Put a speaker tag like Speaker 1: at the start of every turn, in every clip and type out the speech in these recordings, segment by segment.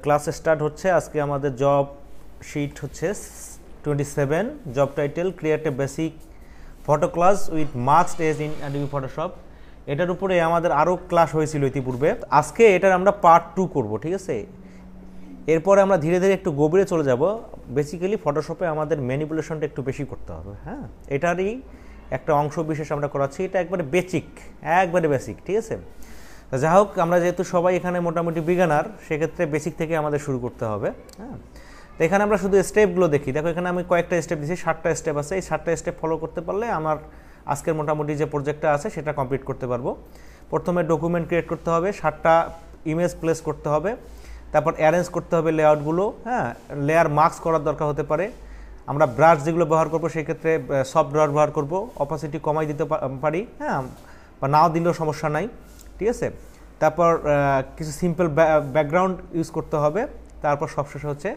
Speaker 1: Class start হচ্ছে। আজকে আমাদের জব শিট হচ্ছে 27, job title create a basic photo class with masked edge in Adobe Photoshop. এটার উপরে আমাদের আরও ক্লাস হয়েছিল ইতিপূর্বে। আজকে এটার আমরা পার্ট 2 করব, ঠিক আছে। এরপরে আমরা ধীরে ধীরে একটু গভীরে চলে যাব। বেসিক্যালি ফটোশপে আমাদের ম্যানিপুলেশনটা একটু বেশি করতে হবে, হ্যাঁ, এটারই একটা অংশ বিশেষ আমরা করাচ্ছি। এটা একবারে বেসিক, ঠিক আছে। যা হোক, আমরা যেহেতু সবাই এখানে মোটামুটি বিগিনার, সেক্ষেত্রে বেসিক থেকে আমাদের শুরু করতে হবে, হ্যাঁ। তো এখানে আমরা শুধু স্টেপগুলো দেখি। দেখো, এখানে আমি কয়েকটা স্টেপ দিচ্ছি, 7টা স্টেপ আছে। এই 7টা স্টেপ ফলো করতে পারলে আমার আজকের মোটামুটি যে প্রজেক্টটা আছে সেটা কমপ্লিট করতে পারবো। প্রথমে ডকুমেন্ট ক্রিয়েট করতে হবে, 7টা ইমেজ প্লেস করতে হবে, তারপর অ্যারেঞ্জ করতে হবে লেআউটগুলো, হ্যাঁ। লেয়ার মার্কস করার দরকার হতে পারে। আমরা ব্রাশ যেগুলো ব্যবহার করবো সেক্ষেত্রে সফট ব্রাশ ব্যবহার করবো, অপাসিটি কমাই দিতে পারি, হ্যাঁ, বা নাও দিলেও সমস্যা নাই, ঠিক আছে। তারপর কিছু সিম্পল ব্যাকগ্রাউন্ড ইউজ করতে হবে। তারপর সবশেষে হচ্ছে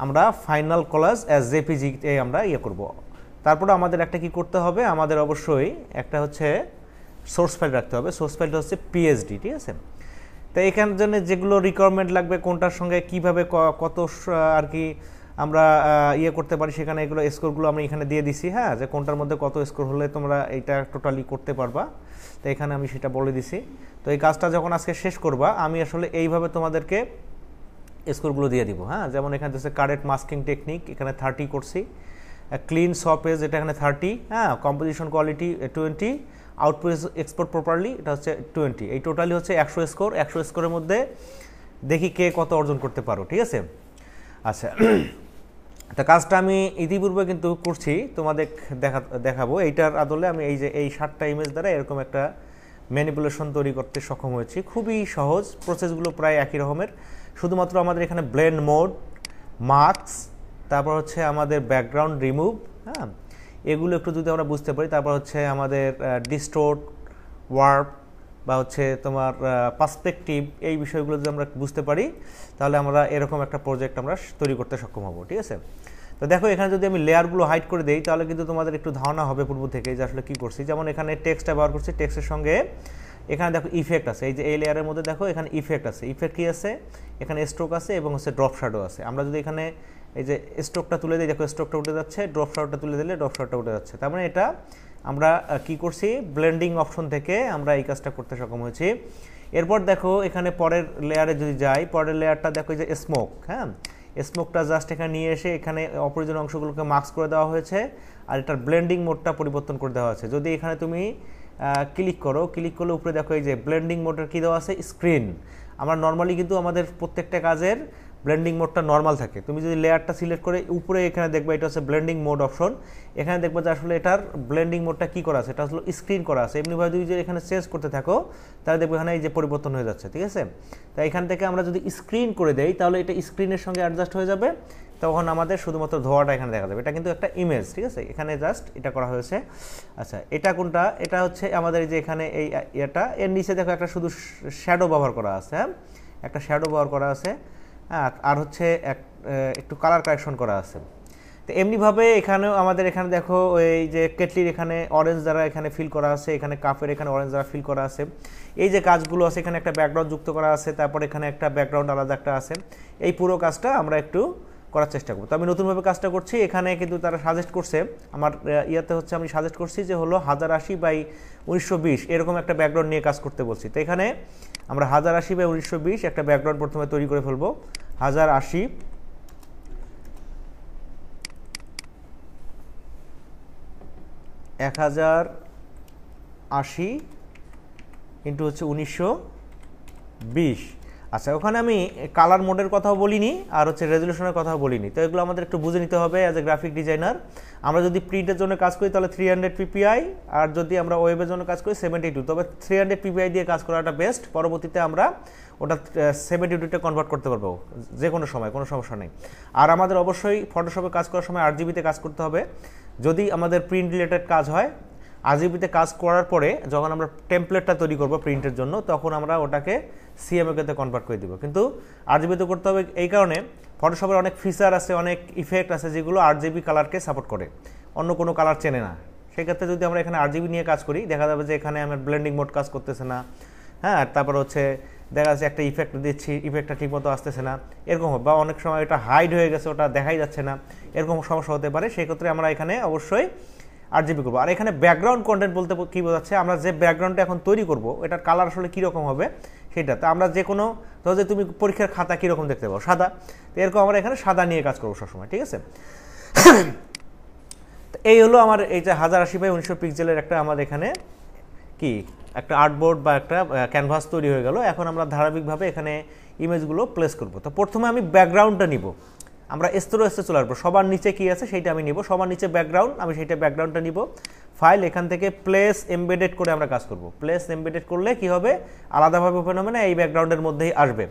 Speaker 1: আমরা ফাইনাল কলাজ অ্যাজ জেপিজি আমরা করব। তারপরে আমাদের একটা কি করতে হবে, আমাদের অবশ্যই একটা হচ্ছে সোর্স ফাইল রাখতে হবে। সোর্স ফাইলটা হচ্ছে পিএসডি, ঠিক আছে। তো এখানের জন্য যেগুলো রিকোয়ারমেন্ট লাগবে, কোনটার সঙ্গে কিভাবে কত আর কি আমরা করতে পারি, সেখানে এগুলো স্কোরগুলো আমি এখানে দিয়ে দিছি, হ্যাঁ, যে কোনটার মধ্যে কত স্কোর হলে তোমরা এটা টোটালি করতে পারবা। তো এখানে আমি সেটা বলে দিছি। তো এই কাজটা যখন আজকে শেষ করবা, আমি আসলে এইভাবে তোমাদেরকে স্কোরগুলো দিয়ে দিব, হ্যাঁ। যেমন এখানে হচ্ছে কারেক্ট মাস্কিং টেকনিক, এখানে 30 করছি। ক্লিন সপেজ, এটা এখানে 30, হ্যাঁ। Composition quality 20, output export properly, এটা হচ্ছে 20। এই টোটালি হচ্ছে 100 স্কোর। 100 স্কোরের মধ্যে দেখি কে কত অর্জন করতে পারো, ঠিক আছে। আচ্ছা, তা কাজটা আমি ইতিপূর্বে কিন্তু করছি, তোমাদের দেখাবো। এইটার আদলে আমি এই 7টা ইমেজ দ্বারা এরকম একটা ম্যানিপুলেশন তৈরি করতে সক্ষম হয়েছি। খুবই সহজ, প্রসেসগুলো প্রায় একই রকমের। শুধুমাত্র আমাদের এখানে ব্লেন্ড মোড, মার্কস, তারপর হচ্ছে আমাদের ব্যাকগ্রাউন্ড রিমুভ, হ্যাঁ, এগুলো একটু যদি আমরা বুঝতে পারি। তারপর হচ্ছে আমাদের ডিস্টোর্ট, ওয়ার্প বা হচ্ছে তোমার পার্সপেক্টিভ, এই বিষয়গুলো যদি আমরা বুঝতে পারি, তাহলে আমরা এরকম একটা প্রজেক্ট আমরা তৈরি করতে সক্ষম হব, ঠিক আছে। তো দেখো, এখানে যদি আমি লেয়ারগুলো হাইড করে দিই, তাহলে কিন্তু তোমাদের একটু ধারণা হবে পূর্ব থেকে যে আসলে কী করছি। যেমন এখানে টেক্সটটা ব্যবহার করছি, টেক্সটের সঙ্গে এখানে দেখো ইফেক্ট আছে। এই যে এই লেয়ারের মধ্যে দেখো এখানে ইফেক্ট আছে। ইফেক্ট কী আছে, এখানে স্ট্রোক আছে এবং হচ্ছে ড্রপ শ্যাডো আছে। আমরা যদি এখানে এই যে স্ট্রোকটা তুলে দিই, দেখো স্ট্রোকটা উঠে যাচ্ছে, ড্রপ শ্যাডোটা তুলে দিলে ড্রপ শ্যাডোটা উঠে যাচ্ছে। তার মানে এটা আমরা কি করছি, ব্লেন্ডিং অপশন থেকে আমরা এই কাজটা করতে সক্ষম হয়েছি। এরপর দেখো এখানে পরের লেয়ারে যদি যাই, পরের লেয়ারটা দেখো যে স্মোক, হ্যাঁ। স্মোকটা জাস্ট এখানে নিয়ে এসে এখানে অপ্রয়োজনীয় অংশগুলোকে মাস্ক করে দেওয়া হয়েছে, আর এটার ব্লেন্ডিং মোডটা পরিবর্তন করে দেওয়া হয়েছে। যদি এখানে তুমি ক্লিক করলে উপরে দেখো এই যে ব্লেন্ডিং মোডের কী দেওয়া আছে, স্ক্রিন। আমরা নর্মালি কিন্তু আমাদের প্রত্যেকটা কাজের ব্লেন্ডিং মোডটা নর্মাল থাকে। তুমি যদি লেয়ারটা সিলেক্ট করে উপরে এখানে দেখবে এটা হচ্ছে ব্লেন্ডিং মোড অপশন। এখানে দেখবে যে আসলে এটার ব্লেন্ডিং মোডটা কী করা আছে, এটা আসলে স্ক্রিন করা আছে। এমনিভাবে যদি এখানে চেঞ্জ করতে থাকো, তাহলে দেখবে এখানে এই যে পরিবর্তন হয়ে যাচ্ছে, ঠিক আছে। তাই এখান থেকে আমরা যদি স্ক্রিন করে দেই, তাহলে এটা স্ক্রিনের সঙ্গে অ্যাডজাস্ট হয়ে যাবে। তখন আমাদের শুধুমাত্র ধোয়াটা এখানে দেখা যাবে। এটা কিন্তু একটা ইমেজ, ঠিক আছে, এখানে জাস্ট এটা করা হয়েছে। আচ্ছা, এটা কোনটা, এটা হচ্ছে আমাদের যে এখানে এই এর নিচে দেখো একটা শুধু শ্যাডো ব্যবহার করা আছে, হ্যাঁ, একটা শ্যাডো ব্যবহার করা আছে, হ্যাঁ, আর হচ্ছে একটু কালার কারেকশন করা আছে। তো এমনিভাবে এখানেও আমাদের এখানে দেখো এই যে কেটলির এখানে অরেঞ্জ দ্বারা এখানে ফিল করা আছে, এখানে কাপের এখানে অরেঞ্জ দ্বারা ফিল করা আছে। এই যে কাজগুলো আছে, এখানে একটা ব্যাকগ্রাউন্ড যুক্ত করা আছে, তারপর এখানে একটা ব্যাকগ্রাউন্ড আলাদা একটা আছে। এই পুরো কাজটা আমরা একটু করার চেষ্টা করবো। তো আমি নতুনভাবে কাজটা করছি। এখানে কিন্তু তারা সাজেস্ট করছে, আমার হচ্ছে আমি সাজেস্ট করছি যে হলো 1080x1920 এরকম একটা ব্যাকগ্রাউন্ড নিয়ে কাজ করতে বলছি। তো এখানে আমরা 1080x1920 একটা ব্যাকগ্রাউন্ড প্রথমে তৈরি করে ফেলবো। 1080 ইন্টু হচ্ছে 1920। আচ্ছা, ওখানে আমি কালার মোডের কথাও বলিনি, আর হচ্ছে রেজলিউশনের কথাও বলিনি। তো এগুলো আমাদের একটু বুঝে নিতে হবে অ্যাজ এ গ্রাফিক ডিজাইনার। আমরা যদি প্রিন্টের জন্য কাজ করি তাহলে 300 ppi, আর যদি আমরা ওয়েবের জন্য কাজ করি 72। তবে 300 ppi দিয়ে কাজ করাটা বেস্ট। পরবর্তীতে আমরা ওটা 72তে কনভার্ট করতে পারবো যে কোনো সময়, কোনো সমস্যা নেই। আর আমাদের অবশ্যই ফটোশপে কাজ করার সময় RGB-তে কাজ করতে হবে। যদি আমাদের প্রিন্ট রিলেটেড কাজ হয়, RGB-তে কাজ করার পরে যখন আমরা টেমপ্লেটটা তৈরি করব প্রিন্টের জন্য, তখন আমরা ওটাকে CMYK-তে কনভার্ট করে দিব। কিন্তু RGB-তে করতে হবে এই কারণে, ফটোশপের অনেক ফিচার আছে, অনেক ইফেক্ট আছে যেগুলো RGB কালারকে সাপোর্ট করে, অন্য কোনো কালার চেনে না। সেক্ষেত্রে যদি আমরা এখানে RGB নিয়ে কাজ করি, দেখা যাবে যে এখানে আমার ব্লেন্ডিং মোড কাজ করতেছে না, হ্যাঁ। তারপর হচ্ছে দেখা যাচ্ছে একটা ইফেক্ট দিচ্ছি, ইফেক্টটা ঠিকমতো আসতেছে না, এরকম হবে, বা অনেক সময় এটা হাইড হয়ে গেছে, ওটা দেখাই যাচ্ছে না, এরকম সমস্যা হতে পারে। সেই ক্ষেত্রে আমরা এখানে অবশ্যই RGB করবো। আর এখানে ব্যাকগ্রাউন্ড কন্টেন্ট বলতে কী বোঝাচ্ছে, আমরা যে ব্যাকগ্রাউন্ডটা এখন তৈরি করবো এটার কালার আসলে কীরকম হবে সেটা। তো আমরা যে কোনো, ধরো যে তুমি পরীক্ষার খাতা কীরকম দেখতে পাবো, সাদা, তো এরকম আমরা এখানে সাদা নিয়ে কাজ করবো সবসময়, ঠিক আছে। এই হলো আমার এই যে 1080x1900 পিক্সেলের একটা আমাদের এখানে কি একটা আর্টবোর্ড বা একটা ক্যানভাস তৈরি হয়ে গেল। এখন আমরা ধারাবাহিকভাবে এখানে ইমেজগুলো প্লেস করব। তো প্রথমে আমি ব্যাকগ্রাউন্ডটা নিব, আমরা স্তরে চলে আসবো, সবার নিচে কি আছে সেইটা আমি নিব, সবার নিচে ব্যাকগ্রাউন্ড, আমি সেইটা ব্যাকগ্রাউন্ডটা নিব। ফাইল, এখান থেকে প্লেস এমবেডেড করে আমরা কাজ করব। প্লেস এমবেডেড করলে কি হবে, আলাদাভাবে ওপেন হবে না, এই ব্যাকগ্রাউন্ডের মধ্যেই আসবে।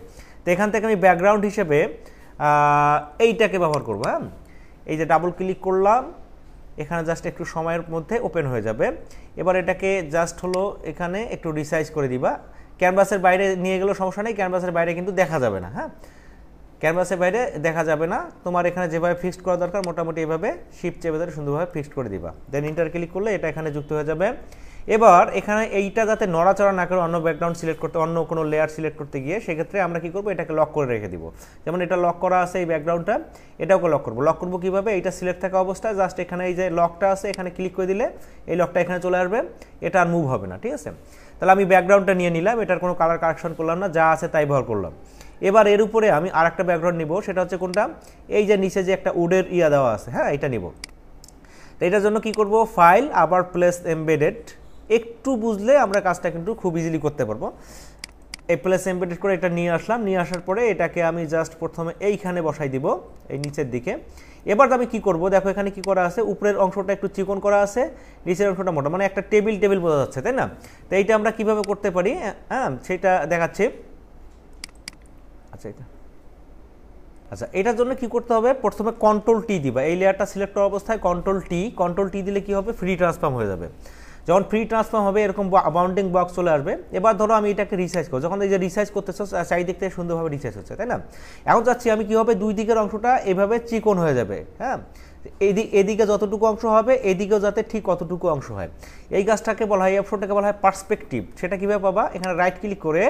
Speaker 1: তো এখান থেকে আমি ব্যাকগ্রাউন্ড হিসেবে এইটাকে ব্যবহার করবো। হ্যাঁ, এই যে ডাবল ক্লিক করলাম, এখানে জাস্ট একটু সময়ের মধ্যে ওপেন হয়ে যাবে। এবার এটাকে জাস্ট হলো এখানে একটু রিসাইজ করে দিবা। ক্যানভাসের বাইরে নিয়ে গেলেও সমস্যা নেই, ক্যানভাসের বাইরে কিন্তু দেখা যাবে না। হ্যাঁ, ক্যানভাসের বাইরে দেখা যাবে না। তোমার এখানে যেভাবে ফিক্সড করা দরকার মোটামুটি এভাবে শিফট চেপে ধরে সুন্দরভাবে ফিক্সড করে দিবা। দেন ইন্টার ক্লিক করলে এটা এখানে যুক্ত হয়ে যাবে। এবার এখানে এইটা যাতে নড়াচড়া না করে অন্য ব্যাকগ্রাউন্ড সিলেক্ট করতে, অন্য কোনো লেয়ার সিলেক্ট করতে গিয়ে সেক্ষেত্রে আমরা কী করবো, এটাকে লক করে রেখে দিব। যেমন এটা লক করা আছে এই ব্যাকগ্রাউন্ডটা, এটাকে লক করবো। লক করবো কীভাবে, এইটা সিলেক্ট থাকা অবস্থায় জাস্ট এখানে এই যে লকটা আছে এখানে ক্লিক করে দিলে এই লকটা এখানে চলে আসবে, এটা আর মুভ হবে না, ঠিক আছে। তাহলে আমি ব্যাকগ্রাউন্ডটা নিয়ে নিলাম, এটার কোনো কালার কারেকশন করলাম না, যা আছে তাই ব্যবহার করলাম। এবার এর উপরে আমি আর একটা ব্যাকগ্রাউন্ড নিব, সেটা হচ্ছে কোনটা, এই যে নিচে যে একটা উডের দেওয়া আছে, হ্যাঁ এটা নিব। তো এটার জন্য কি করব, ফাইল, আবার প্লেস এমবেডেড। একটু বুঝলে আমরা কাজটা কিন্তু খুব ইজিলি করতে পারবো। এই প্লেস এমবেডেড করে এটা নিয়ে আসলাম, নিয়ে আসার পরে এটাকে আমি জাস্ট প্রথমে এইখানে বসাই দিব, এই নিচের দিকে। এবার আমি কি করব, দেখো এখানে কি করা আছে, উপরের অংশটা একটু চিকন করা আছে, নিচের অংশটা মোটা, মানে একটা টেবিল বোঝা যাচ্ছে, তাই না। তো এইটা আমরা কিভাবে করতে পারি, হ্যাঁ সেটা দেখাচ্ছি। আচ্ছা এটার জন্য কি করতে হবে, প্রথমে কন্ট্রোল টি দিবা, এই লেয়ারটা সিলেক্ট করা অবস্থায় কন্ট্রোল টি দিলে কি হবে, ফ্রি ট্রান্সফর্ম হয়ে যাবে। যখন ফ্রি ট্রান্সফর্ম হবে এরকম বাউন্ডিং বক্স চলে আসবে। এবার ধরো আমি এটাকে রিসাইজ করবো, যখন এই যে রিসাইজ করতেছো চারিদিক থেকে সুন্দরভাবে রিসাইজ হচ্ছে, তাই না। এখন যাচ্ছি আমি কি হবে, দুই দিকের অংশটা এভাবে চিকন হয়ে যাবে। হ্যাঁ, এদিকে যতটুকু অংশ হবে এদিকেও যাতে ঠিক কতটুকু অংশ হয়, এই গাছটাকে বলা হয়, এই অপশনটাকে বলা হয় পার্সপেক্টিভ। সেটা কীভাবে পাবা, এখানে রাইট ক্লিক করে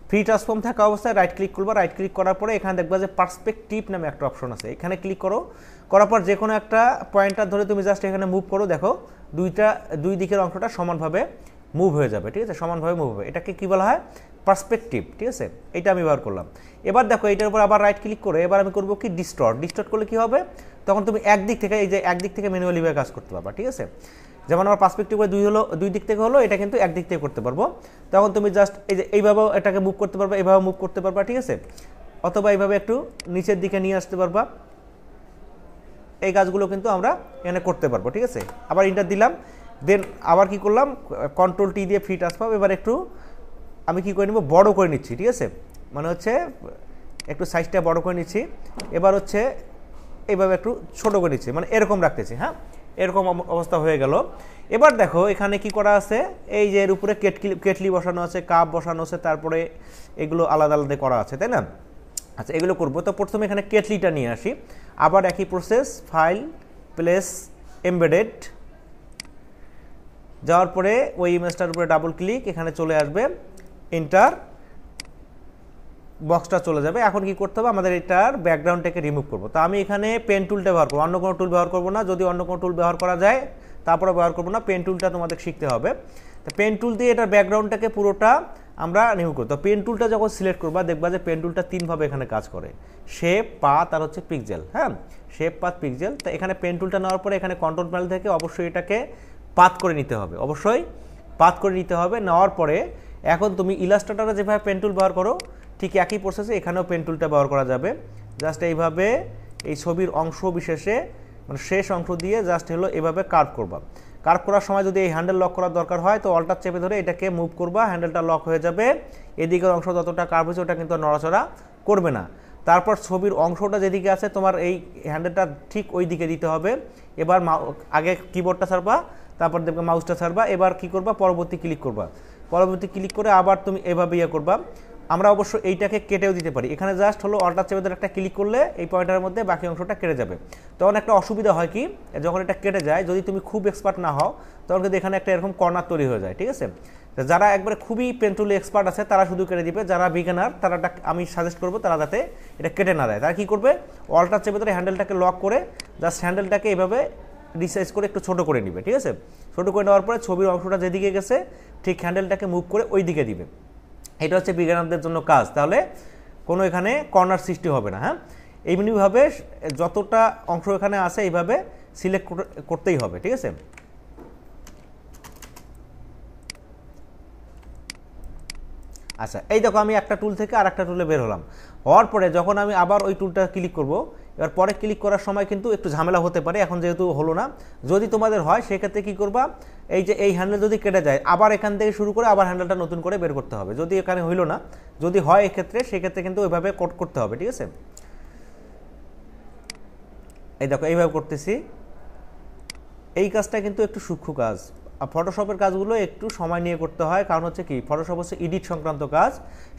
Speaker 1: ফ্রি ট্রান্সফর্ম থাকা অবস্থায় রাইট ক্লিক করবা, রাইট ক্লিক করার পরে এখানে দেখবা যে পার্সপেক্টিভ নামে একটা অপশন আছে, এখানে ক্লিক করো। করার পর যে কোনো একটা পয়েন্টার ধরে তুমি জাস্ট এখানে মুভ করো, দেখো দুই দিকের অংশটা সমানভাবে মুভ হয়ে যাবে, ঠিক আছে, সমানভাবে মুভ হবে। এটাকে কি বলা হয়, পার্সপেক্টিভ, ঠিক আছে। এটা আমি ব্যবহার করলাম। এবার দেখো এইটার উপর আবার রাইট ক্লিক করে এবার আমি করবো কি, ডিস্টর্ট করলে কি হবে, তখন তুমি একদিক থেকে এই যে একদিক থেকে ম্যানুয়ালিভাবে কাজ করতে পারবা, ঠিক আছে। যেমন আমার পার্সপেক্টিভ করে দুই দিক থেকে হলো, এটা কিন্তু একদিক থেকে করতে পারবো। তখন তুমি জাস্ট এই যে এইভাবে এটাকে মুভ করতে পারবা, এইভাবে মুভ করতে পারবা, ঠিক আছে। অথবা এইভাবে একটু নিচের দিকে নিয়ে আসতে পারবা। এই কাজগুলো কিন্তু আমরা এখানে করতে পারবো, ঠিক আছে। আবার ইন্টার দিলাম, দেন আবার কি করলাম, কন্ট্রোল টি দিয়ে ফ্রি ট্রান্সফর্ম। এবার একটু আমি কি করে নিব, বড় করে নিচ্ছি, ঠিক আছে, মানে হচ্ছে একটু সাইজটা বড় করে নিচ্ছি। এবার হচ্ছে এইভাবে একটু ছোট করে নিচ্ছি, মানে এরকম রাখতেছি। হ্যাঁ, এরকম অবস্থা হয়ে গেল। এবার দেখো এখানে কি করা আছে, এই যে এর উপরে কেটলি বসানো আছে, কাপ বসানো আছে, তারপরে এগুলো আলাদা আলাদা করা আছে, তাই না। আচ্ছা এগুলো করবো, তো প্রথমে এখানে কেটলিটা নিয়ে আসি। আবার একই প্রসেস, ফাইল, প্লেস এমবেডেড, যাওয়ার পরে ওই ইমেজটার উপরে ডাবল ক্লিক, এখানে চলে আসবে, এন্টার, বক্সটা চলে যাবে। এখন কি করতে হবে, আমাদের এটার ব্যাকগ্রাউন্ডটাকে রিমুভ করবো। তো আমি এখানে পেন টুলটা ব্যবহার করবো, অন্য কোনো টুল ব্যবহার করবো না। যদি অন্য কোনো টুল ব্যবহার করা যায় তারপরে ব্যবহার করবো না, পেন টুলটা তোমাদের শিখতে হবে। তো পেন টুল দিয়ে এটার ব্যাকগ্রাউন্ডটাকে পুরোটা আমরা রিমুভ করবো। তো পেন টুলটা যখন সিলেক্ট করবা দেখবা যে পেন টুলটা তিনভাবে এখানে কাজ করে, শেপ, পাথ আর হচ্ছে পিক্সেল। হ্যাঁ, শেপ, পাথ, পিক্সেল। তো এখানে পেন টুলটা নেওয়ার পরে এখানে কন্ট্রোল প্যানেল থেকে অবশ্যই এটাকে পাথ করে নিতে হবে, অবশ্যই পাথ করে নিতে হবে। নেওয়ার পরে এখন তুমি ইলাস্ট্রেটরে যেভাবে পেন টুল ব্যবহার করো ঠিক একই প্রসেসে এখানেও পেন টুলটা ব্যবহার করা যাবে। জাস্ট এইভাবে এই ছবির অংশ বিশেষে মানে শেষ অংশ দিয়ে জাস্ট হলো এভাবে কার্ভ করবা। কার্ভ করার সময় যদি এই হ্যান্ডেল লক করার দরকার হয় তো অল্টার চেপে ধরে এটাকে মুভ করবা, হ্যান্ডেলটা লক হয়ে যাবে। এদিকের অংশ যতটা কার্ভ হয়েছে ওটা কিন্তু নড়াচড়া করবে না। তারপর ছবির অংশটা যেদিকে আছে তোমার এই হ্যান্ডেলটা ঠিক ওই দিকে দিতে হবে। এবার আগে কিবোর্ডটা ছাড়বা, তারপর দেখবে মাউসটা ছাড়বা। এবার কি করবা, পরবর্তী ক্লিক করবা, পরবর্তী ক্লিক করে আবার তুমি এভাবে করবা। আমরা অবশ্য এইটাকে কেটেও দিতে পারি। এখানে জাস্ট হলো অল্টার চেপে ধরে একটা ক্লিক করলে এই পয়েন্টারের মধ্যে বাকি অংশটা কেটে যাবে। তখন একটা অসুবিধা হয় কি, যখন এটা কেটে যায়, যদি তুমি খুব এক্সপার্ট না হও তখন কিন্তু এখানে একটা এরকম কর্নার তৈরি হয়ে যায়, ঠিক আছে। যারা একবারে খুবই পেন টুলে এক্সপার্ট আছে তারা শুধু কেটে দিবে, যারা বিগিনার তারা আমি সাজেস্ট করবো তারা যাতে এটা কেটে না দেয়। তারা কী করবে, অল্টার চেপে ধরে হ্যান্ডেলটাকে লক করে জাস্ট হ্যান্ডেলটাকে এভাবে রিসাইজ করে একটু ছোটো করে নিবে, ঠিক আছে। ছোটো করে নেওয়ার পরে ছবির অংশটা যেদিকে গেছে ঠিক হ্যান্ডেলটাকে মুভ করে ওই দিকে দিবে। এটা হচ্ছে বিগিনারদের জন্য কাজ, তাহলে কোনো এখানে কর্নার সৃষ্টি হবে না। হ্যাঁ, এইভাবে যতটা অংশ এখানে আছে এইভাবে সিলেক্ট করতেই হবে, ঠিক আছে। আচ্ছা, এই দেখো আমি একটা টুল থেকে আর একটা টুলে বের হলাম। হওয়ার পরে যখন আমি আবার ওই টুলটা ক্লিক করব, এবার পরে ক্লিক করার সময় কিন্তু একটু ঝামেলা হতে পারে, এখন যেহেতু হলো না। যদি তোমাদের হয় সেক্ষেত্রে কী করবা, এই যে এই হ্যান্ডেল যদি কেটে যায় আবার এখান থেকে শুরু করে আবার হ্যান্ডেলটা নতুন করে বের করতে হবে। যদি এখানে হইল না, যদি হয় এক্ষেত্রে সেক্ষেত্রে কিন্তু ওইভাবে করতে হবে, ঠিক আছে। এই দেখো এইভাবে করতেছি। এই কাজটা কিন্তু একটু সূক্ষ্ম কাজ। ফটোশপের কাজগুলো একটু সময় নিয়ে করতে হয়, কারণ হচ্ছে কি, ফটোশপ হচ্ছে এডিট সংক্রান্ত কাজ,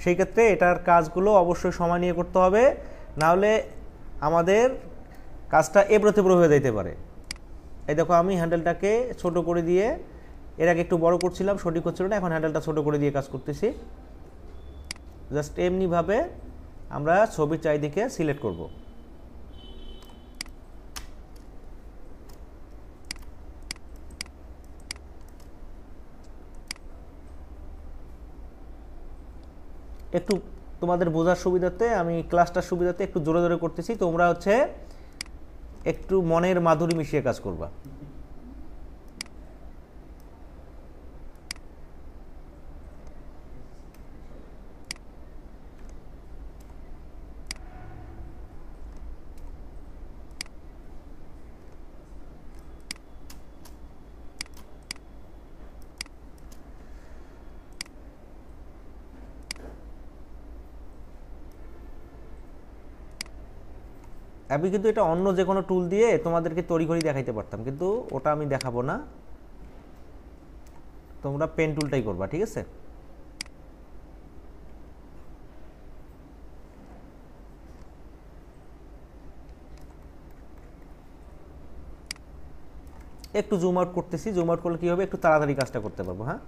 Speaker 1: সেই ক্ষেত্রে এটার কাজগুলো অবশ্যই সময় নিয়ে করতে হবে, নাহলে আমাদের কাজটা এবড়োতেবড়ো হয়ে যেতে পারে। এই দেখো আমি হ্যান্ডেলটাকে ছোট করে দিয়ে, এর আগে একটু বড় করছিলাম, সঠিক হচ্ছিল না, এখন হ্যান্ডেলটা ছোট করে দিয়ে কাজ করতেছি। জাস্ট এমনিভাবে আমরা ছবির চারিদিকে সিলেক্ট করব। একটু তোমাদের বোঝার সুবিধাতে আমি ক্লাসটার সুবিধাতে একটু জোরে জোরে করতেছি, তোমরা হচ্ছে একটু মনের মাধুরী মিশিয়ে কাজ করবা। আমি কিন্তু এটা অন্য যে কোনো টুল দিয়ে তোমাদেরকে তড়িঘড়ি দেখাইতে পারতাম, কিন্তু ওটা আমি দেখাবো না, তোমরা পেন টুলটাই করবা, ঠিক আছে। একটু জুম আউট করতেছি, জুম আউট করলে কি হবে, একটু তাড়াতাড়ি কাজটা করতে পারবো। হ্যাঁ,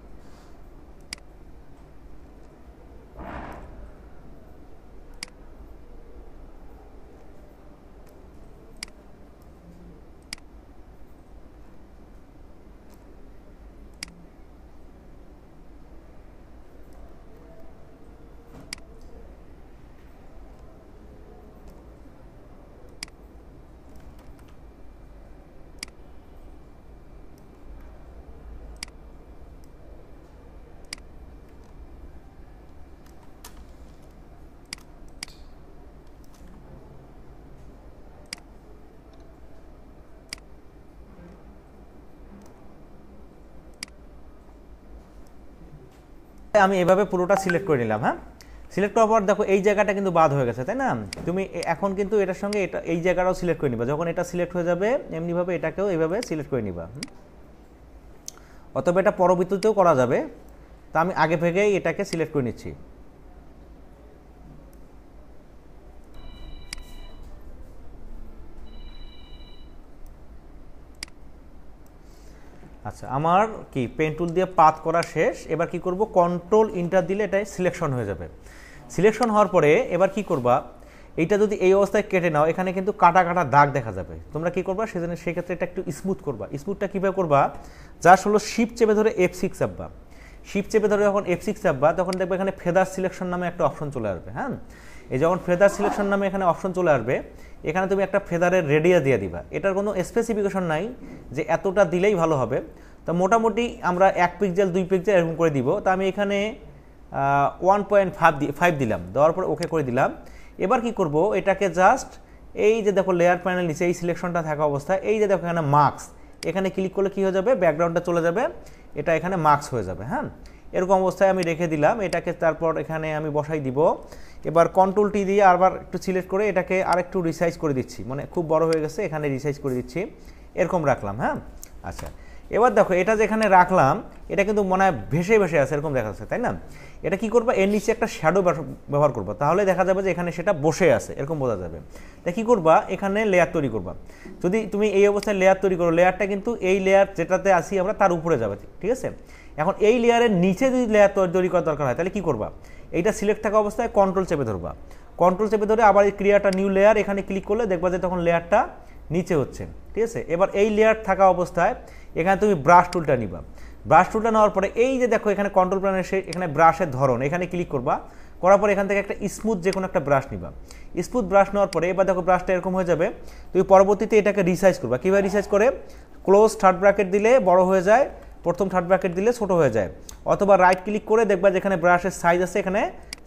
Speaker 1: আমি এভাবে পুরোটা সিলেক্ট করে নিলাম। হ্যাঁ, সিলেক্ট করার পর দেখো এই জায়গাটা কিন্তু বাদ হয়ে গেছে, তাই না। তুমি এখন কিন্তু এটার সঙ্গে এটা এই জায়গাটাও সিলেক্ট করে নিবা। যখন এটা সিলেক্ট হয়ে যাবে এমনিভাবে এটাকেও এইভাবে সিলেক্ট করে নিবা। অথবা এটা পরবর্তীতেও করা যাবে, তা আমি আগে থেকেই এটাকে সিলেক্ট করে নিচ্ছি। আচ্ছা, আমার কি পেন টুল দিয়ে পাথ করা শেষ। এবার কি করব, কন্ট্রোল ইন্টার দিলে এটা সিলেকশন হয়ে যাবে। সিলেকশন হওয়ার পরে এবার কি করবা, এইটা যদি এই অবস্থায় কেটে নাও, এখানে কিন্তু কাটা কাটা দাগ দেখা যাবে। তোমরা কি করবা, সেজন্য সেক্ষেত্রে এটা একটু স্মুথ করবা। স্মুথটা কীভাবে করবা, জাস্ট হলো শিফট চেপে ধরে F6 চাপবা। শিফট চেপে ধরে যখন F6 চাপবা তখন দেখবে এখানে ফেদার সিলেকশন নামে একটা অপশন চলে আসবে। হ্যাঁ, এই যখন ফেদার সিলেকশন নামে এখানে অপশন চলে আসবে, এখানে তুমি একটা ফেদারের রেডিয়াস দিয়ে দিবা। এটার কোনো স্পেসিফিকেশন নাই যে এতটা দিলেই ভালো হবে, তো মোটামুটি আমরা 1 পিক্সেল 2 পিক্সেল এরকম করে দিব। তো আমি এখানে 1.5 দিলাম, দেওয়ার পর ওকে করে দিলাম। এবার কি করব, এটাকে জাস্ট এই যে দেখো লেয়ার প্যানেল নিচে এই সিলেকশনটা থাকা অবস্থায় এই যে দেখো এখানে মার্কস, এখানে ক্লিক করলে কী হয়ে যাবে, ব্যাকগ্রাউন্ডটা চলে যাবে, এটা এখানে মার্কস হয়ে যাবে। হ্যাঁ, এরকম অবস্থায় আমি রেখে দিলাম এটাকে। তারপর এখানে আমি বসাই দিব। এবার কন্ট্রোল টি দিয়ে আবার একটু সিলেক্ট করে এটাকে আরেকটু রিসাইজ করে দিচ্ছি, মানে খুব বড় হয়ে গেছে, এখানে রিসাইজ করে দিচ্ছি, এরকম রাখলাম। হ্যাঁ, আচ্ছা, এবার দেখো এটা যেখানে রাখলাম এটা কিন্তু মনে হয় ভেসে ভেসে আছে এরকম দেখা যাচ্ছে, তাই না? এটা কি করবা, এর নিচে একটা শ্যাডো ব্যবহার করবা, তাহলে দেখা যাবে যে এখানে সেটা বসে আছে এরকম বোঝা যাবে। তাই কি করবা, এখানে লেয়ার তৈরি করবা। যদি তুমি এই অবস্থায় লেয়ার তৈরি করো, লেয়ারটা কিন্তু এই লেয়ার যেটাতে আসি আমরা তার উপরে যাবে, ঠিক আছে? এখন এই লেয়ারের নিচে যদি লেয়ার তৈরি করার দরকার হয় তাহলে কি করবা, এইটা সিলেক্ট থাকা অবস্থায় কন্ট্রোল চেপে ধরবা, কন্ট্রোল চেপে ধরে আবার এই ক্রিয়েট নিউ লেয়ার এখানে ক্লিক করলে দেখবা যে তখন লেয়ারটা নিচে হচ্ছে, ঠিক আছে? এবার এই লেয়ার থাকা অবস্থায় এখানে তুমি ব্রাশ টুলটা নিবা, ব্রাশ টুলটা নেওয়ার পরে এই যে দেখো এখানে কন্ট্রোল প্যানেলে এখানে ব্রাশের ধরন এখানে ক্লিক করবা, করার পরে এখান থেকে একটা স্মুথ যে কোনো একটা ব্রাশ নিবা, স্মুথ ব্রাশ নেওয়ার পরে এবার দেখো ব্রাশটা এরকম হয়ে যাবে। তুমি পরবর্তীতে এটাকে রিসাইজ করবা, কীভাবে রিসাইজ করে, ক্লোজ থার্ড ব্র্যাকেট দিলে বড় হয়ে যায়, প্রথম থার্ড ব্র্যাকেট দিলে ছোট হয়ে যায়, অথবা রাইট ক্লিক করে দেখবা যেখানে ব্রাশের সাইজ আছে এখানে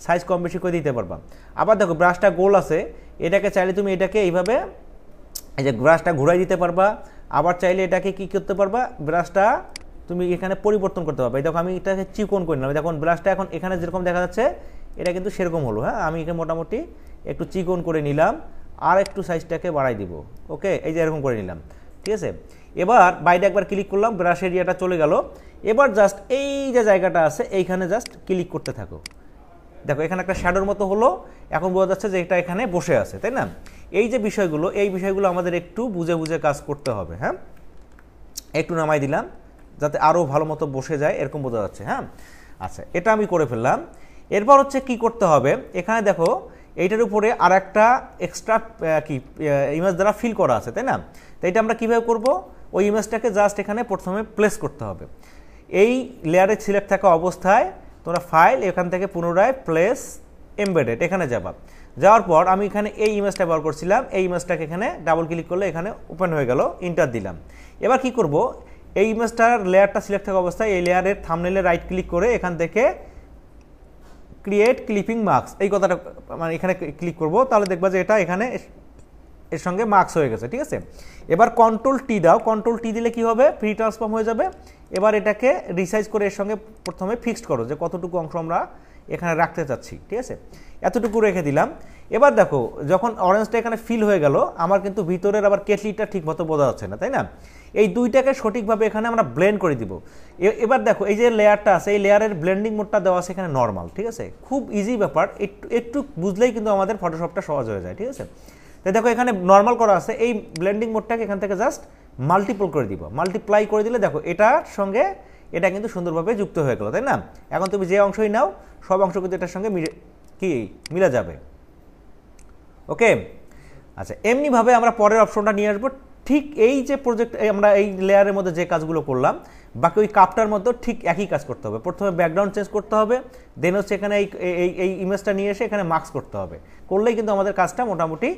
Speaker 1: সাইজ কম বেশি করে দিতে পারবা। আবার দেখো ব্রাশটা গোল আছে, এটাকে চাইলে তুমি এটাকে এইভাবে এই যে ব্রাশটা ঘুরাই দিতে পারবা, আবার চাইলে এটাকে কি করতে পারবা, ব্রাশটা তুমি এখানে পরিবর্তন করতে পারবে। দেখো আমি এটাকে চিকন করে নিলাম, দেখুন ব্রাশটা এখন এখানে যেরকম দেখা যাচ্ছে এটা কিন্তু সেরকম হলো। হ্যাঁ, আমি এখানে মোটামুটি একটু চিকন করে নিলাম, আর একটু সাইজটাকে বাড়াই দিব। ওকে, এই যে এরকম করে নিলাম, ঠিক আছে? এবার বাইরে একবার ক্লিক করলাম, ব্রাশ এরিয়াটা চলে গেল। এবার জাস্ট এই যে জায়গাটা আছে এইখানে জাস্ট ক্লিক করতে থাকো। দেখো এখানে একটা শ্যাডোর মতো হলো, এখন বোঝা যাচ্ছে যে এটা এখানে বসে আছে, তাই না? এই যে বিষয়গুলো, এই বিষয়গুলো আমাদের একটু বুঝে বুঝে কাজ করতে হবে। হ্যাঁ, একটু নামাই দিলাম যাতে আরও ভালো মতো বসে যায় এরকম বোঝা যাচ্ছে। হ্যাঁ, আচ্ছা, এটা আমি করে ফেললাম। এরপর হচ্ছে কি করতে হবে, এখানে দেখো এইটার উপরে আর একটা এক্সট্রা কি ইমেজ দ্বারা ফিল করা আছে, তাই না? তো এটা আমরা কীভাবে করব, ওই ইমেজটাকে জাস্ট এখানে প্রথমে প্লেস করতে হবে। এই লেয়ারে সিলেক্ট থাকা অবস্থায় তোমরা ফাইল এখান থেকে পুনরায় প্লেস এমবেডেড এখানে যাবা, যাওয়ার পর আমি এখানে এই ইমেজটা ব্যবহার করছিলাম, এই ইমেজটাকে এখানে ডাবল ক্লিক করলে এখানে ওপেন হয়ে গেল, ইন্টার দিলাম। এবার কি করব, এই ইমেজটার লেয়ারটা সিলেক্ট থাকা অবস্থায় এই লেয়ারের থাম্বনেলে রাইট ক্লিক করে এখান থেকে ক্রিয়েট ক্লিপিং মার্কস এই কথাটা মানে এখানে ক্লিক করব, তাহলে দেখবা যে এটা এখানে এর সঙ্গে মার্কস হয়ে গেছে, ঠিক আছে? এবার কন্ট্রোল টি দাও, কন্ট্রোল টি দিলে কি হবে, ফ্রি ট্রান্সফর্ম হয়ে যাবে। এবার এটাকে রিসাইজ করে এর সঙ্গে প্রথমে ফিক্সড করো যে কতটুকু অংশ আমরা এখানে রাখতে চাচ্ছি, ঠিক আছে? এতটুকু রেখে দিলাম। এবার দেখো যখন অরেঞ্জটা এখানে ফিল হয়ে গেল, আমার কিন্তু ভিতরের আবার কেটলিটা ঠিক মতো বোঝা যাচ্ছে না, তাই না? এই দুইটাকে সঠিকভাবে এখানে আমরা ব্লেন্ড করে দিব। এবার দেখো এই যে লেয়ারটা আছে, এই লেয়ারের ব্লেন্ডিং মোডটা দেওয়া আছে এখানে নর্মাল, ঠিক আছে? খুব ইজি ব্যাপার, একটু একটু বুঝলেই কিন্তু আমাদের ফটোশপটা সহজ হয়ে যায়, ঠিক আছে? তাই দেখো এখানে নর্মাল করা আছে, এই ব্লেন্ডিং মোডটাকে এখান থেকে জাস্ট মাল্টিপল করে দিব, মাল্টিপ্লাই করে দিলে দেখো এটার সঙ্গে এটা কিন্তু সুন্দরভাবে যুক্ত হয়ে গেল, তাই না? এখন তুমি যে অংশই নাও সব অংশ কিন্তু এটার সঙ্গে মিলে যাবে। ওকে, আচ্ছা, এমনিভাবে আমরা পরের অপশনটা নিয়ে আসবো। ঠিক এই যে প্রজেক্ট আমরা এই লেয়ারের মধ্যে যে কাজগুলো করলাম, বাকি ওই কাপটার মধ্যে ঠিক একই কাজ করতে হবে। প্রথমে ব্যাকগ্রাউন্ড চেঞ্জ করতে হবে, দেন হচ্ছে এখানে এই ইমেজটা নিয়ে এসে এখানে মার্কস করতে হবে, করলেই কিন্তু আমাদের কাজটা মোটামুটি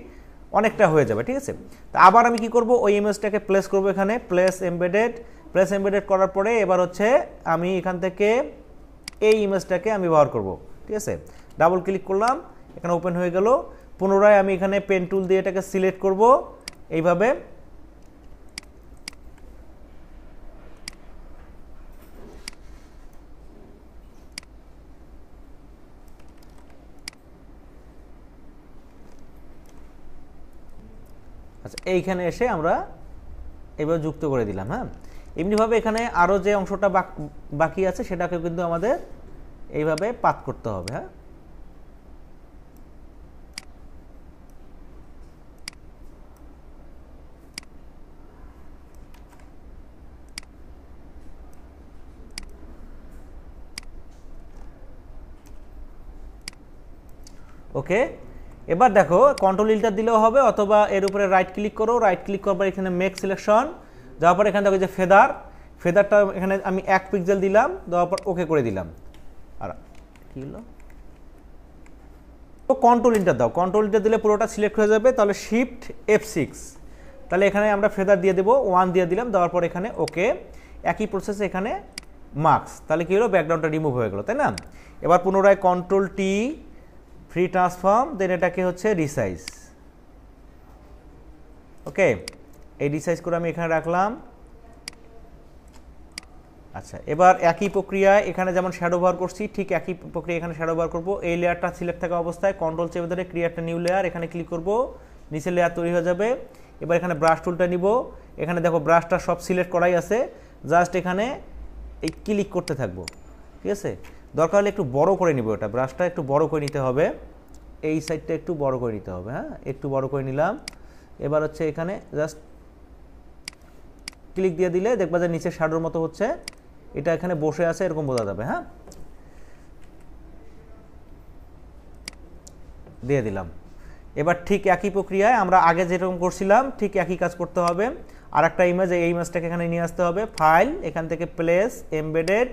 Speaker 1: অনেকটা হয়ে যাবে, ঠিক আছে? তা আবার আমি কি করব, ওই ইমেজটাকে প্লেস করব এখানে, প্লেস এমবেডেড করার পরে এবার হচ্ছে আমি এখান থেকে এই ইমেজটাকে আমি ব্যবহার করব, ঠিক আছে? ডাবল ক্লিক করলাম, এখানে ওপেন হয়ে গেল। পুনরায় আমি এখানে পেন টুল দিয়ে এটাকে সিলেক্ট করব এইভাবে। আচ্ছা, এইখানে এসে আমরা এবার যুক্ত করে দিলাম। হ্যাঁ, এমনিভাবে এখানে আরও যে অংশটা বাকি আছে সেটাকে কিন্তু আমাদের এইভাবে পাত করতে হবে। হ্যাঁ, ওকে, এবার দেখো কন্ট্রোল ইন্টার দিলেও হবে, অথবা এর উপরে রাইট ক্লিক করো, রাইট ক্লিক করবার এখানে মেক সিলেকশন, যাওয়ার পর এখানে দেখো যে ফেদারটা এখানে আমি 1 পিক্সেল দিলাম, দেওয়ার পর ওকে করে দিলাম। আর কি হলো, তো কন্ট্রোল ইন্টার দাও, কন্ট্রোল ইন্টার দিলে পুরোটা সিলেক্ট হয়ে যাবে। তাহলে শিফট F6, তাহলে এখানে আমরা ফেদার দিয়ে দেবো, 1 দিয়ে দিলাম, দেওয়ার পর এখানে ওকে। একই প্রসেসে এখানে মার্কস, তাহলে কি হলো, ব্যাকগ্রাউন্ডটা রিমুভ হয়ে গেল, তাই না? এবার পুনরায় কন্ট্রোল টি, ফ্রি ট্রান্সফর্ম, দেন এটাকে হচ্ছে রিসাইজ। ওকে, এই রিসাইজ করে আমি এখানে রাখলাম। আচ্ছা, এবার একই প্রক্রিয়ায় এখানে যেমন শ্যাডো ব্যবহার করছি ঠিক একই প্রক্রিয়া এখানে শ্যাডো ব্যবহার করবো। এই লেয়ারটা সিলেক্ট থাকা অবস্থায় কন্ট্রোল চেপে ধরে ক্রিয়েট একটা নিউ লেয়ার এখানে ক্লিক করব, নিচের লেয়ার তৈরি হয়ে যাবে। এবার এখানে ব্রাশ টুলটা নিব, এখানে দেখো ব্রাশটা সব সিলেক্ট করাই আছে, জাস্ট এখানে এই ক্লিক করতে থাকবো, ঠিক আছে। দরকার হলে একটু বড় করে নিব, এটা ব্রাশটা একটু বড় করে নিতে হবে, এই সাইডটা একটু বড় করে নিতে হবে, হ্যাঁ একটু বড় করে নিলাম। এবার হচ্ছে এখানে জাস্ট ক্লিক দিয়ে দিলে দেখবা যে নিচে শ্যাডোর মতো হচ্ছে, এটা এখানে বসে আছে এরকম বোঝা যাবে, হ্যাঁ দিয়ে দিলাম। এবার ঠিক একই প্রক্রিয়ায় আমরা আগে যেরকম করছিলাম ঠিক একই কাজ করতে হবে। আর একটা ইমেজ, এই ইমেজটাকে এখানে নিয়ে আসতে হবে, ফাইল, এখান থেকে প্লেস, এমবেডেড,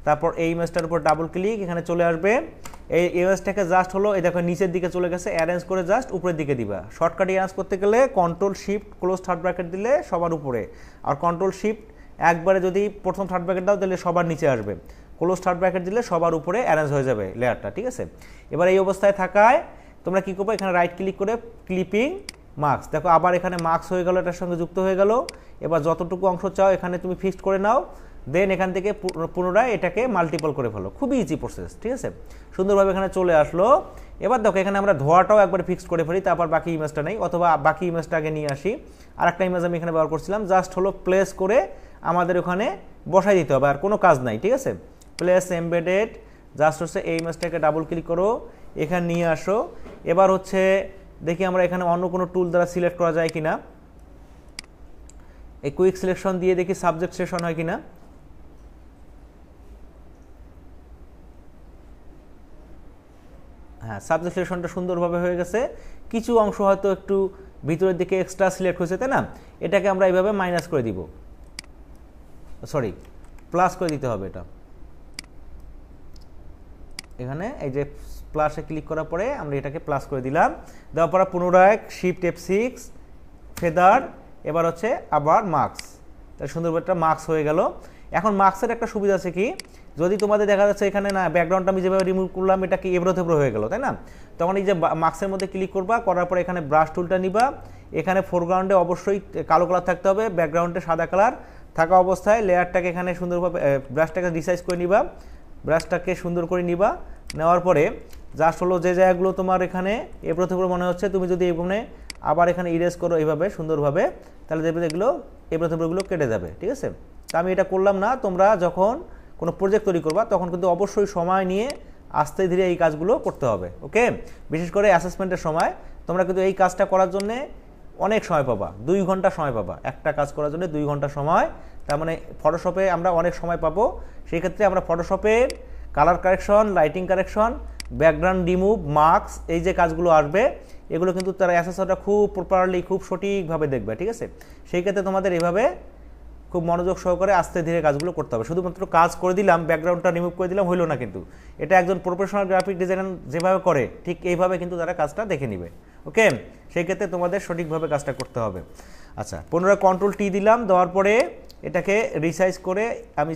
Speaker 1: তারপর এই ইমেজটার উপর ডাবল ক্লিক, এখানে চলে আসবে। এই ইমেজটাকে জাস্ট হলো এই দেখো নিচের দিকে চলে গেছে, অ্যারেঞ্জ করে জাস্ট উপরের দিকে দিবা। শর্টকাট অ্যারেঞ্জ করতে গেলে control shift close third bracket দিলে সবার উপরে, আর কন্ট্রোল শিফট একবারে যদি প্রথম থার্ড ব্র্যাকেট দাও তাহলে সবার নিচে আসবে, ক্লোজ থার্ড ব্র্যাকেট দিলে সবার উপরে অ্যারেঞ্জ হয়ে যাবে লেয়ারটা, ঠিক আছে। এবার এই অবস্থায় থাকায় তোমরা কী করবে, এখানে রাইট ক্লিক করে ক্লিপিং মার্কস, দেখো আবার এখানে মার্কস হয়ে গেল, এটার সঙ্গে যুক্ত হয়ে গেল। এবার যতটুকু অংশ চাও এখানে তুমি ফিক্সড করে নাও, দেন এখান থেকে পুনরায় এটাকে মাল্টিপল করে ফেলো, খুবই ইজি প্রসেস, ঠিক আছে। সুন্দরভাবে এখানে চলে আসলো। এবার দেখো এখানে আমরা ধোয়াটাও একবার ফিক্সড করে ফেলি, তারপর বাকি ইমেজটা নেই, অথবা বাকি ইমেজটা আগে নিয়ে আসি। আর একটা ইমেজ আমি এখানে ব্যবহার করছিলাম, জাস্ট হলো প্লেস করে আমাদের ওখানে বসাই দিতে হবে, আর কোনো কাজ নাই, ঠিক আছে। প্লেস এমবেডেড, জাস্ট হচ্ছে এই ইমেজটাকে ডাবল ক্লিক করো, এখানে নিয়ে আসো। এবার হচ্ছে দেখি আমরা এখানে অন্য কোনো টুল দ্বারা সিলেক্ট করা যায় কিনা, এই কুইক সিলেকশন দিয়ে দেখি সাবজেক্ট সিলেকশন হয় কিনা। হ্যাঁ সাবজেক্ট সিলেকশনটা সুন্দরভাবে হয়ে গেছে, কিছু অংশ হয়তো একটু ভিতরের দিকে এক্সট্রা সিলেক্ট হয়েছে, তাই না। এটাকে আমরা এইভাবে মাইনাস করে দিব, সরি প্লাস করে দিতে হবে। এটা এখানে এই যে প্লাসে ক্লিক করার পরে আমরা এটাকে প্লাস করে দিলাম, দেওয়ার পর পুনরায় শিফট F6 ফেদার, এবার হচ্ছে আবার মার্কস, তাহলে সুন্দরভাবে একটা মার্কস হয়ে গেল। এখন মার্কসের একটা সুবিধা আছে কি, যদি তোমাদের দেখা যাচ্ছে এখানে না ব্যাকগ্রাউন্ডটা আমি যেভাবে রিমুভ করলাম এটা কি এবড়ো থেবড়ো হয়ে গেল, তাই না, তখন এই যে মার্কসের মধ্যে ক্লিক করবা, করার পরে এখানে ব্রাশ টুলটা নিবা, এখানে ফোরগ্রাউন্ডে অবশ্যই কালো কালার থাকতে হবে, ব্যাকগ্রাউন্ডে সাদা কালার থাকা অবস্থায় লেয়ারটাকে এখানে সুন্দরভাবে ব্রাশটাকে রিসাইজ করে নিবা, ব্রাশটাকে সুন্দর করে নিবা, নেওয়ার পরে জাস্ট হলো যে জায়গাগুলো তোমার এখানে এবড়ো থেবড়ো মনে হচ্ছে, তুমি যদি এখানে আবার এখানে ইরেজ করো এইভাবে সুন্দরভাবে, তাহলে দেখবে এগুলো এবড়ো থেবড়োগুলো কেটে যাবে, ঠিক আছে। তা আমি এটা করলাম না, তোমরা যখন কোনো প্রজেক্ট তৈরি করবা তখন কিন্তু অবশ্যই সময় নিয়ে আস্তে ধীরে এই কাজগুলো করতে হবে, ওকে। বিশেষ করে অ্যাসেসমেন্টের সময় তোমরা কিন্তু এই কাজটা করার জন্যে অনেক সময় পাবা, 2 ঘন্টা সময় পাবা, একটা কাজ করার জন্য 2 ঘন্টা সময়, তার মানে ফটোশপে আমরা অনেক সময় পাবো। সেই ক্ষেত্রে আমরা ফটোশপের colour correction, lighting correction, background remove, marks, এই যে কাজগুলো আসবে এগুলো কিন্তু তারা অ্যাসেসরটা খুব প্রপারলি খুব সঠিকভাবে দেখবে, ঠিক আছে। সেই ক্ষেত্রে তোমাদের এইভাবে খুব মনোযোগ সহকারে আস্তে ধীরে কাজগুলো করতে হবে। শুধুমাত্র কাজ করে দিলাম, ব্যাকগ্রাউন্ডটা রিমুভ করে দিলাম হইলো না, কিন্তু এটা একজন প্রফেশনাল গ্রাফিক ডিজাইনার যেভাবে করে ঠিক এইভাবে কিন্তু তারা কাজটা দেখে নেবে, ওকে। সেই ক্ষেত্রে তোমাদের সঠিকভাবে কাজটা করতে হবে। আচ্ছা, পুনরায় কন্ট্রোল টি দিলাম, দেওয়ার পরে এটাকে রিসাইজ করে আমি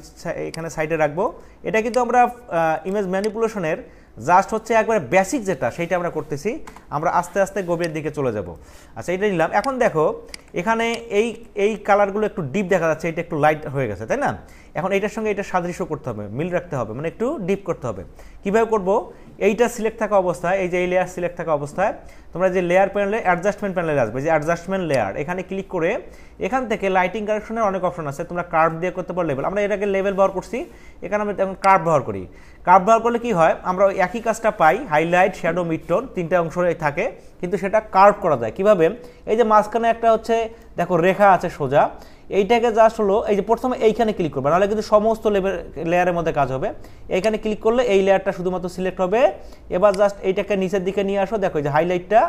Speaker 1: এখানে সাইডে রাখবো। এটা কিন্তু আমরা ইমেজ ম্যানিপুলেশনের জাস্ট হচ্ছে একবারে বেসিক যেটা সেইটা আমরা করতেছি, আমরা আস্তে আস্তে গভীরের দিকে চলে যাব। আচ্ছা এটা নিলাম। এখন দেখো এখানে এই কালারগুলো একটু ডিপ দেখা যাচ্ছে, এটা একটু লাইট হয়ে গেছে, তাই না। এখন এইটার সঙ্গে এটা সাদৃশ্য করতে হবে, মিল রাখতে হবে, মানে একটু ডিপ করতে হবে। কীভাবে করব, এইটা সিলেক্ট থাকা অবস্থায়, এই যে এই লেয়ার সিলেক্ট থাকা অবস্থায় তোমরা যে লেয়ার প্যানেলে অ্যাডজাস্টমেন্ট প্যানেলে আসবে, যে অ্যাডজাস্টমেন্ট লেয়ার, এখানে ক্লিক করে এখান থেকে লাইটিং কারেকশনের অনেক অপশন আছে, তোমরা কার্ভ দিয়ে করতে পারো, লেভেল, আমরা এটাকে লেভেল ব্যবহার করছি, এখানে আমি এখন কার্ভ ব্যবহার করি। কার্ভ ব্যবহার করলে কি হয়, আমরা একই কাজটা পাই, হাইলাইট, শ্যাডো, মিডটোন, 3টা অংশ থাকে, কিন্তু সেটা কার্ভ করা যায় কিভাবে, এই যে মাঝখানে একটা হচ্ছে দেখো রেখা আছে সোজা, এইটাকে জাস্ট হলো এই যে প্রথমে এইখানে ক্লিক করবে, নাহলে কিন্তু সমস্ত লেয়ারের মধ্যে কাজ হবে। এইখানে ক্লিক করলে এই লেয়ারটা শুধুমাত্র সিলেক্ট হবে। এবার জাস্ট এইটাকে নিচের দিকে নিয়ে আসো, দেখো এই যে হাইলাইটটা,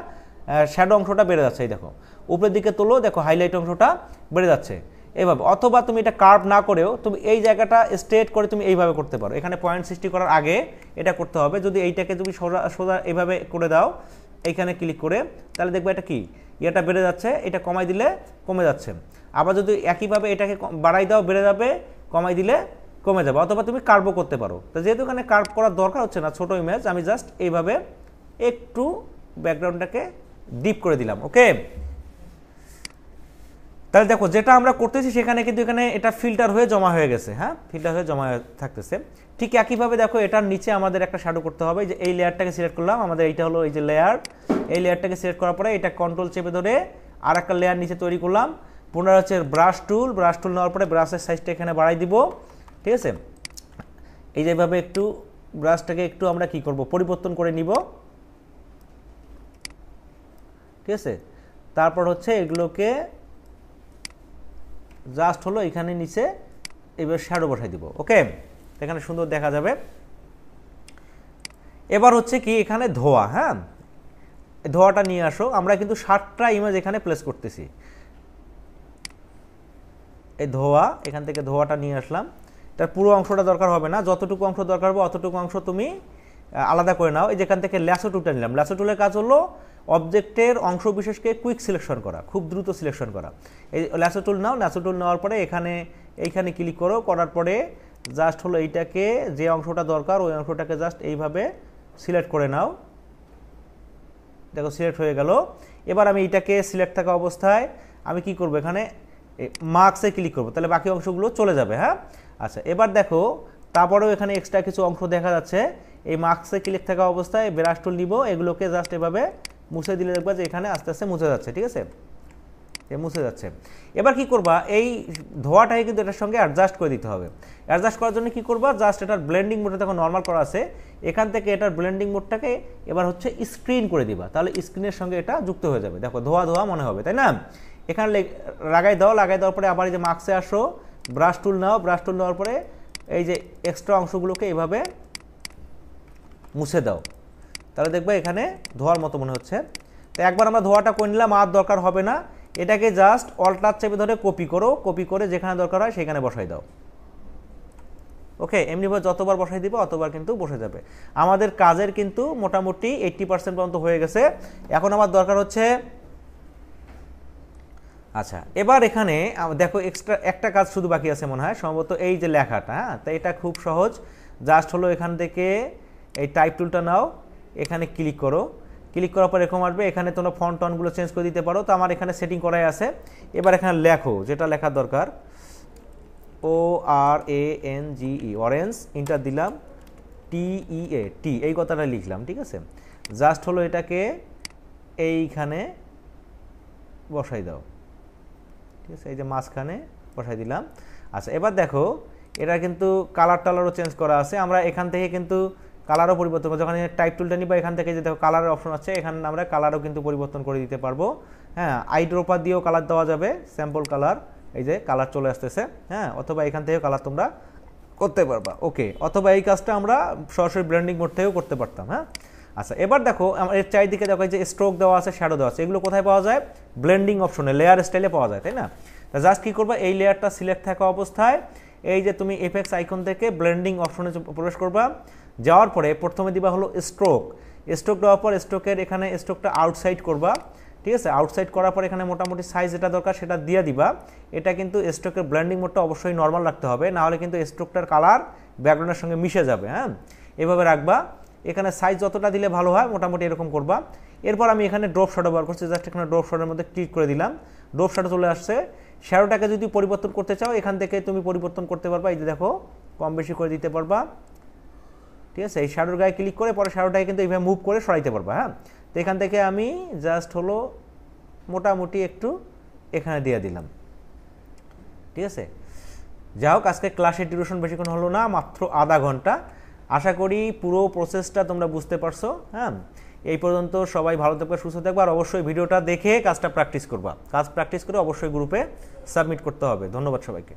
Speaker 1: শ্যাডো অংশটা বেড়ে যাচ্ছে, এই দেখো উপরের দিকে তোলো, দেখো হাইলাইট অংশটা বেড়ে যাচ্ছে এইভাবে। অথবা তুমি এটা কার্ভ না করেও তুমি এই জায়গাটা স্ট্রেট করে তুমি এইভাবে করতে পারো, এখানে পয়েন্ট সৃষ্টি করার আগে এটা করতে হবে। যদি এইটাকে তুমি সোজা সোজা এইভাবে করে দাও, এইখানে ক্লিক করে, তাহলে দেখবে এটা কি এটা বেড়ে যাচ্ছে, এটা কমাই দিলে কমে যাচ্ছে। আবার যদি একইভাবে এটাকে বাড়াই দাও বেড়ে যাবে, কমাই দিলে কমে যাবে। অথবা তুমি কার্ভও করতে পারো। তো যেহেতু এখানে কার্ভ করার দরকার হচ্ছে না, ছোট ইমেজ, আমি জাস্ট এইভাবে একটু ব্যাকগ্রাউন্ডটাকে ডিপ করে দিলাম, ওকে। তাহলে দেখো যেটা আমরা করতেছি সেখানে কিন্তু এখানে এটা ফিল্টার হয়ে জমা হয়ে গেছে, হ্যাঁ ফিল্টার হয়ে জমা থাকতেছে। ঠিক একইভাবে দেখো এটার নিচে আমাদের একটা শ্যাডো করতে হবে, যে এই লেয়ারটাকে সিলেক্ট করলাম, আমাদের এইটা হলো এই যে লেয়ার, এই লেয়ারটাকে সিলেক্ট করার পরে এটা কন্ট্রোল চেপে ধরে আর একটা লেয়ার নিচে তৈরি করলাম, পুনরায় হচ্ছে ব্রাশ টুল নেওয়ার পরে ব্রাশের সাইজটা এখানে বাড়াই দিব, ঠিক আছে। এই যেভাবে একটু ব্রাশটাকে একটু আমরা কি করব, পরিবর্তন করে নিব, ঠিক আছে। তারপর হচ্ছে এগুলোকে জাস্ট হলো এখানে নিচে এবার শ্যাডো বসাই দিব, ওকে, এখানে সুন্দর দেখা যাবে। এবার হচ্ছে কি এখানে ধোয়া, হ্যাঁ, ধোয়াটা নিয়ে আসো। আমরা কিন্তু 7টা ইমেজ এখানে প্লেস করতেছি। এই ধোয়া, এখান থেকে ধোয়াটা নিয়ে আসলাম। তার পুরো অংশটা দরকার হবে না, যতটুকু অংশ দরকার হবে অতটুকু অংশ তুমি আলাদা করে নাও। এই যেখান থেকে ল্যাসো টুলটা নিলাম, ল্যাসো টুলের কাজ হলো অবজেক্টের অংশ বিশেষকে কুইক সিলেকশন করা, খুব দ্রুত সিলেকশন করা। এই ল্যাসো টুল নাও, ল্যাসো টুল নেওয়ার পরে এইখানে ক্লিক করো, করার পরে জাস্ট হলো এইটাকে যে অংশটা দরকার ওই অংশটাকে জাস্ট এইভাবে সিলেক্ট করে নাও, দেখো সিলেক্ট হয়ে গেল। এবার আমি এইটাকে সিলেক্ট থাকা অবস্থায় আমি কি করব, এখানে মার্কসে ক্লিক করব, তাহলে বাকি অংশগুলো চলে যাবে, হ্যাঁ। আচ্ছা, এবার দেখো তারপরেও এখানে এক্সট্রা কিছু অংশ দেখা যাচ্ছে। এই মার্কসে ক্লিক থাকা অবস্থায় ব্রাশ টুল নিব, এগুলোকে জাস্ট এভাবে মুছে দিলে দেখবা যে এখানে আস্তে আস্তে মুছে যাচ্ছে, ঠিক আছে, মুছে যাচ্ছে। এবার কি করবা, এই ধোয়াটাকে কিন্তু এটার সঙ্গে অ্যাডজাস্ট করে দিতে হবে। অ্যাডজাস্ট করার জন্য কি করবা, জাস্ট এটার ব্লেন্ডিং মোডটা তখন নর্মাল করা আছে, এখান থেকে এটার ব্লেন্ডিং মোডটাকে এবার হচ্ছে স্ক্রিন করে দিবা, তাহলে স্ক্রিনের সঙ্গে এটা যুক্ত হয়ে যাবে। দেখো ধোয়া ধোয়া মনে হবে, তাই না। এখানে লাগাই দাও, লাগাই দেওয়ার পরে আবার এই যে মার্কসে আসো, ব্রাশ টুল নাও, ব্রাশ টুল নেওয়ার পরে এই যে এক্সট্রা অংশগুলোকে এইভাবে মুছে দাও, তাহলে দেখবে এখানে ধোয়ার মতো মনে হচ্ছে। তো একবার আমরা ধোয়াটা করে নিলাম, আর দরকার হবে না। এটাকে জাস্ট অল্টার চেপে ধরে কপি করো, কপি করে যেখানে দরকার হয় সেখানে বসাই দাও, ওকে। এমনিভাবে যতবার বসাই দিবে অতবার কিন্তু বসে যাবে। আমাদের কাজের কিন্তু মোটামুটি 80% পর্যন্ত হয়ে গেছে। এখন আমার দরকার হচ্ছে, আচ্ছা এবার এখানে দেখো এক্সট্রা একটা কাজ শুধু বাকি আছে মনে হয় সম্ভবত, এই যে লেখাটা, হ্যাঁ। তো এটা খুব সহজ, জাস্ট হলো এখান থেকে এই টাইপ টুলটা নাও, এখানে ক্লিক করো, ক্লিক করার পর এরকম আসবে, এখানে তোমরা ফন্ট টনগুলো চেঞ্জ করে দিতে পারো। তো আমার এখানে সেটিং করাই আছে। এবার এখানে লেখো যেটা লেখার দরকার, ORANGE, অরেঞ্জ, ইন্টার দিলাম, TEA, এই কথাটা লিখলাম, ঠিক আছে। জাস্ট হলো এটাকে এইখানে বসাই দাও, ঠিক আছে, এই যে মাঝখানে বসাই দিলাম। আচ্ছা এবার দেখো এটা কিন্তু কালার টালারও চেঞ্জ করা আছে, আমরা এখান থেকে কিন্তু কালারও পরিবর্তন করবো। যখন টাইপ টুলটা নিবা এখান থেকে যে দেখো কালারের অপশন আছে, এখানে আমরা কালারও কিন্তু পরিবর্তন করে দিতে পারবো, হ্যাঁ। আইড্রপার দিয়েও কালার দেওয়া যাবে, স্যাম্পল কালার, এই যে কালার চলে আসতেছে, হ্যাঁ। অথবা এখান থেকে কালার তোমরা করতে পারবা, ওকে। অথবা এই কাজটা আমরা সরাসরি ব্লেন্ডিং মোড থেকেও করতে পারতাম, হ্যাঁ। আচ্ছা এবার দেখো এর চারিদিকে দেখো যে স্ট্রোক দেওয়া আছে, শ্যাডো দেওয়া আছে, এগুলো কোথায় পাওয়া যায়, ব্লেন্ডিং অপশনে লেয়ার স্টাইলে পাওয়া যায়, তাই না। তা জাস্ট কি করবা, এই লেয়ারটা সিলেক্ট থাকা অবস্থায় এই যে তুমি এফেক্টস আইকন থেকে ব্লেন্ডিং অপশনে প্রবেশ করবা, যাওয়ার পরে প্রথমে দিবা হলো স্ট্রোক দেওয়ার পর স্ট্রোকের এখানে স্ট্রোকটা আউটসাইড করবা, ঠিক আছে। আউটসাইড করার পর এখানে মোটামুটি সাইজ যেটা দরকার সেটা দিয়ে দিবা। এটা কিন্তু স্ট্রোকের ব্লেন্ডিং মোডটা অবশ্যই নর্মাল রাখতে হবে, না হলে কিন্তু স্ট্রোকটার কালার ব্যাকগ্রাউন্ডের সঙ্গে মিশে যাবে, হ্যাঁ। এভাবে রাখবা, এখানে সাইজ যতটা দিলে ভালো হয় মোটামুটি এরকম করবা। এরপর আমি এখানে ড্রপ শ্যাডো ব্যবহার করছি, জাস্ট এখানে ড্রপ শ্যাডোর মধ্যে ক্লিক করে দিলাম, ড্রপ শ্যাডো চলে আসছে। শ্যাডোটাকে যদি পরিবর্তন করতে চাও এখান থেকে তুমি পরিবর্তন করতে পারবা, এই যে দেখো কম বেশি করে দিতে পারবা, ঠিক আছে। এই শ্যাডোর গায়ে ক্লিক করে পরে শ্যাডোটাকে কিন্তু এইভাবে মুভ করে সরাইতে পারবা, হ্যাঁ। তো এখান থেকে আমি জাস্ট হলো মোটামুটি একটু এখানে দিয়ে দিলাম, ঠিক আছে। যাই হোক আজকে ক্লাসের ডিউরেশন বেশিক্ষণ হলো না, মাত্র আধা ঘন্টা। আশা করি পুরো প্রসেসটা তোমরা বুঝতে পারছো, হ্যাঁ। এই পর্যন্ত সবাই ভালো থাকবে, সুস্থ থাকবে, আর অবশ্যই ভিডিওটা দেখে কাজটা প্র্যাকটিস করবা। কাজ প্র্যাকটিস করে অবশ্যই গ্রুপে সাবমিট করতে হবে। ধন্যবাদ সবাইকে।